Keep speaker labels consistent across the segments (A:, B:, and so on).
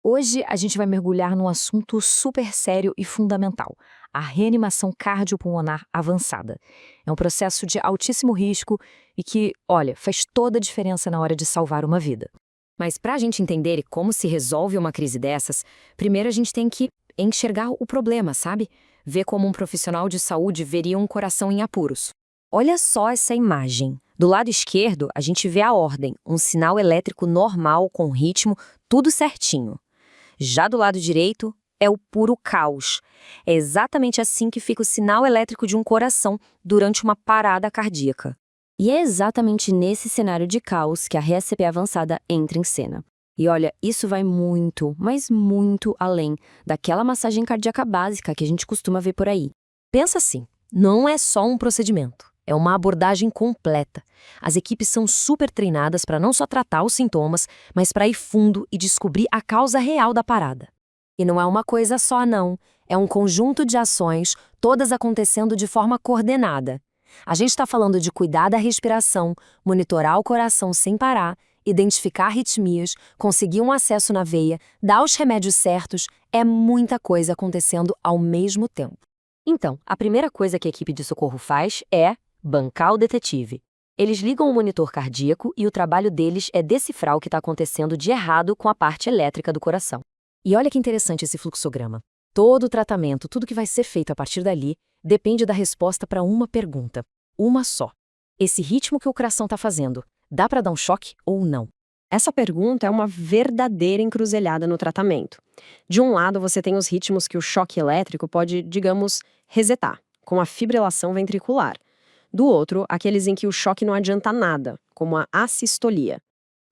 A: Hoje a gente vai mergulhar num assunto super sério e fundamental: a reanimação cardiopulmonar avançada. É um processo de altíssimo risco e que, olha, faz toda a diferença na hora de salvar uma vida. Mas para a gente entender como se resolve uma crise dessas, primeiro a gente tem que enxergar o problema, sabe? Ver como um profissional de saúde veria um coração em apuros. Olha só essa imagem. Do lado esquerdo, a gente vê a ordem, um sinal elétrico normal com ritmo, tudo certinho. Já do lado direito, é o puro caos. É exatamente assim que fica o sinal elétrico de um coração durante uma parada cardíaca. E é exatamente nesse cenário de caos que a RSP avançada entra em cena. E olha, isso vai muito, mas muito além daquela massagem cardíaca básica que a gente costuma ver por aí. Pensa assim, não é só um procedimento, é uma abordagem completa. As equipes são super treinadas para não só tratar os sintomas, mas para ir fundo e descobrir a causa real da parada. E não é uma coisa só, não. É um conjunto de ações, todas acontecendo de forma coordenada. A gente está falando de cuidar da respiração, monitorar o coração sem parar, identificar arritmias, conseguir um acesso na veia, dar os remédios certos, é muita coisa acontecendo ao mesmo tempo. Então, a primeira coisa que a equipe de socorro faz é bancar o detetive. Eles ligam o monitor cardíaco e o trabalho deles é decifrar o que está acontecendo de errado com a parte elétrica do coração. E olha que interessante esse fluxograma. Todo o tratamento, tudo que vai ser feito a partir dali, depende da resposta para uma pergunta. Uma só. Esse ritmo que o coração está fazendo, dá para dar um choque ou não?
B: Essa pergunta é uma verdadeira encruzilhada no tratamento. De um lado, você tem os ritmos que o choque elétrico pode, digamos, resetar, com a fibrilação ventricular. Do outro, aqueles em que o choque não adianta nada, como a assistolia.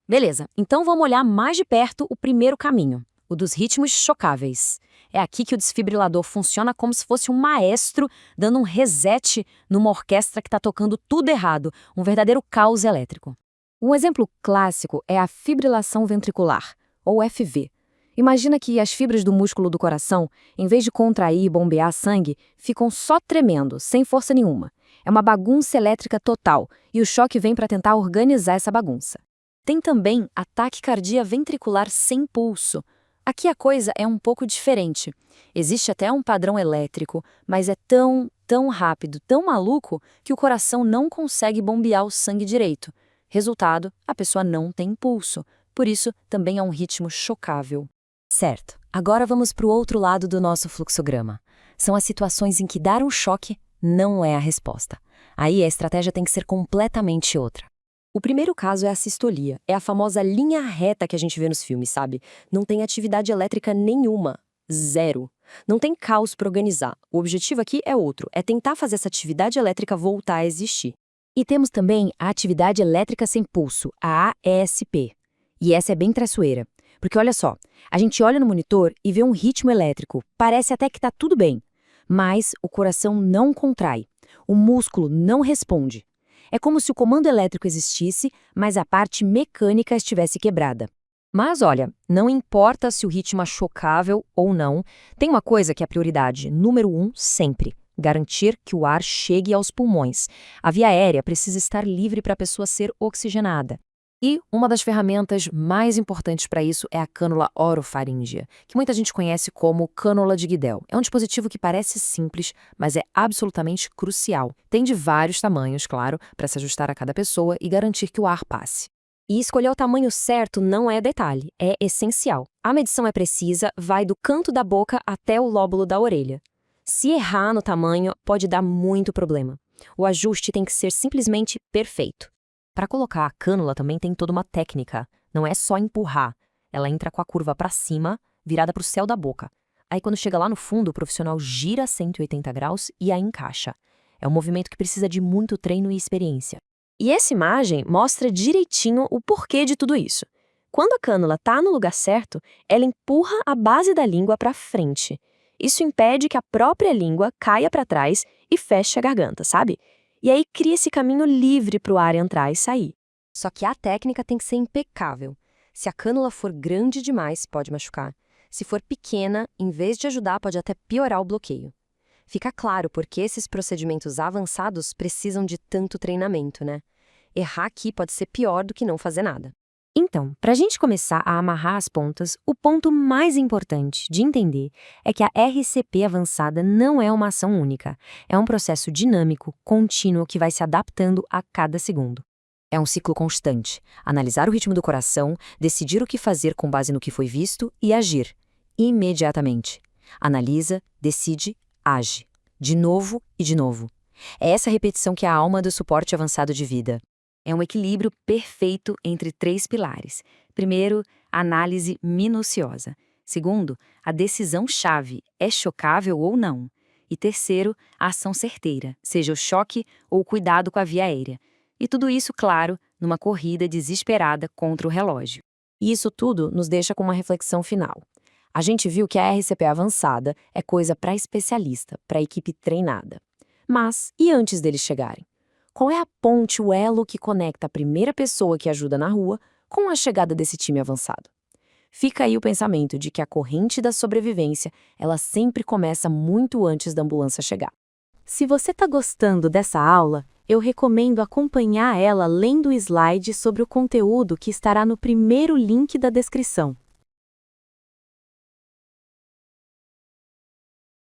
A: Beleza, então vamos olhar mais de perto o primeiro caminho, o dos ritmos chocáveis. É aqui que o desfibrilador funciona como se fosse um maestro dando um reset numa orquestra que está tocando tudo errado, um verdadeiro caos elétrico. Um exemplo clássico é a fibrilação ventricular, ou FV. Imagina que as fibras do músculo do coração, em vez de contrair e bombear sangue, ficam só tremendo, sem força nenhuma. É uma bagunça elétrica total, e o choque vem para tentar organizar essa bagunça. Tem também a taquicardia ventricular sem pulso. Aqui a coisa é um pouco diferente. Existe até um padrão elétrico, mas é tão rápido, tão maluco, que o coração não consegue bombear o sangue direito. Resultado, a pessoa não tem pulso. Por isso, também é um ritmo chocável. Certo. Agora vamos para o outro lado do nosso fluxograma. São as situações em que dar um choque não é a resposta. Aí a estratégia tem que ser completamente outra. O primeiro caso é a sistolia. É a famosa linha reta que a gente vê nos filmes, sabe? Não tem atividade elétrica nenhuma. Zero. Não tem caos para organizar. O objetivo aqui é outro. É tentar fazer essa atividade elétrica voltar a existir. E temos também a atividade elétrica sem pulso, a AESP. E essa é bem traiçoeira. Porque olha só, a gente olha no monitor e vê um ritmo elétrico. Parece até que está tudo bem. Mas o coração não contrai. O músculo não responde. É como se o comando elétrico existisse, mas a parte mecânica estivesse quebrada. Mas olha, não importa se o ritmo é chocável ou não, tem uma coisa que é a prioridade número 1 sempre: garantir que o ar chegue aos pulmões. A via aérea precisa estar livre para a pessoa ser oxigenada. E uma das ferramentas mais importantes para isso é a cânula orofaríngea, que muita gente conhece como cânula de Guidel. É um dispositivo que parece simples, mas é absolutamente crucial. Tem de vários tamanhos, claro, para se ajustar a cada pessoa e garantir que o ar passe. E escolher o tamanho certo não é detalhe, é essencial. A medição é precisa, vai do canto da boca até o lóbulo da orelha. Se errar no tamanho, pode dar muito problema. O ajuste tem que ser simplesmente perfeito. Para colocar a cânula também tem toda uma técnica. Não é só empurrar. Ela entra com a curva para cima, virada para o céu da boca. Aí quando chega lá no fundo, o profissional gira 180 graus e a encaixa. É um movimento que precisa de muito treino e experiência.
B: E essa imagem mostra direitinho o porquê de tudo isso. Quando a cânula está no lugar certo, ela empurra a base da língua para frente. Isso impede que a própria língua caia para trás e feche a garganta, sabe? E aí cria esse caminho livre para o ar entrar e sair.
A: Só que a técnica tem que ser impecável. Se a cânula for grande demais, pode machucar. Se for pequena, em vez de ajudar, pode até piorar o bloqueio. Fica claro porque esses procedimentos avançados precisam de tanto treinamento, né? Errar aqui pode ser pior do que não fazer nada.
B: Então, para a gente começar a amarrar as pontas, o ponto mais importante de entender é que a RCP avançada não é uma ação única. É um processo dinâmico, contínuo, que vai se adaptando a cada segundo.
A: É um ciclo constante. Analisar o ritmo do coração, decidir o que fazer com base no que foi visto e agir. Imediatamente. Analisa, decide, age. De novo e de novo. É essa repetição que é a alma do suporte avançado de vida. É um equilíbrio perfeito entre 3 pilares. Primeiro, a análise minuciosa. Segundo, a decisão-chave, é chocável ou não. E terceiro, a ação certeira, seja o choque ou o cuidado com a via aérea. E tudo isso, claro, numa corrida desesperada contra o relógio.
B: E isso tudo nos deixa com uma reflexão final. A gente viu que a RCP avançada é coisa para especialista, para equipe treinada. Mas, e antes deles chegarem? Qual é a ponte, o elo que conecta a primeira pessoa que ajuda na rua com a chegada desse time avançado? Fica aí o pensamento de que a corrente da sobrevivência, ela sempre começa muito antes da ambulância chegar. Se você está gostando dessa aula, eu recomendo acompanhar ela lendo o slide sobre o conteúdo que estará no primeiro link da descrição.